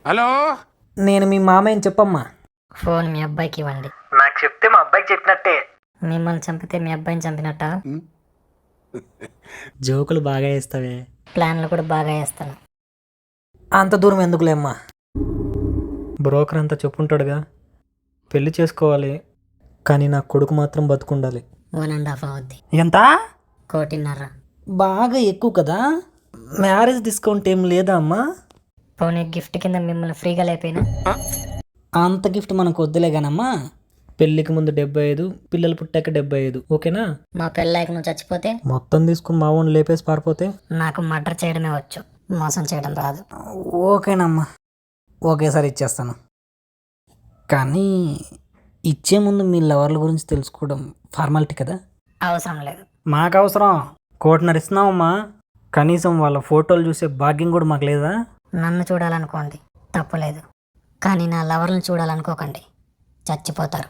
Hello. నేను మీ మామయ్యని చెప్పమ్మా. Phone మీ అబ్బాయికి ఇవ్వండి. నాకు చెప్తే మా అబ్బాయికి చెప్పినట్టే. మిమ్మల్ని చంపితే మీ అబ్బాయిని చంపినట్ట. జోకులు బాగా వేస్తావే. ప్లాన్లు కూడా బాగా వేస్తాను. అంత దూరం ఎందుకులేమ్మా. బ్రోకర్ అంతా చెప్పుంటాడుగా, పెళ్లి చేసుకోవాలి కానీ నా కొడుకు మాత్రం బతుకుండాలి. 1.5 అవుద్ది. ఎంత? 1.5. బాగా ఎక్కువ కదా. మ్యారేజ్ డిస్కౌంట్ ఏం లేదా అమ్మా? పోనీ గిఫ్ట్ కింద మిమ్మల్ని ఫ్రీగా లేపోయినా. అంత గిఫ్ట్ మనకు వద్దులే కానమ్మా. పెళ్ళికి ముందు 75, పిల్లలు పుట్టాక 75, ఓకేనా? మా పెళ్ళాక నువ్వు చచ్చిపోతే మొత్తం తీసుకుని మా వాడిని లేపేసి పారిపోతే? నాకు మర్డర్ చేయడమే వచ్చు, మోసం చేయడం రాదు. ఓకేనమ్మా, ఒకేసారి ఇచ్చేస్తాను. కానీ ఇచ్చే ముందు మీ లవర్ల గురించి తెలుసుకోవడం ఫార్మాలిటీ కదా. అవసరం లేదు. మాకు అవసరం. 1.5 ఇస్తున్నామమ్మా. కనీసం వాళ్ళ ఫోటోలు చూసే భాగ్యం కూడా మాకు లేదా? నన్ను చూడాలనుకోండి, తప్పులేదు. కానీ నా లవర్లను చూడాలనుకోకండి, చచ్చిపోతారు.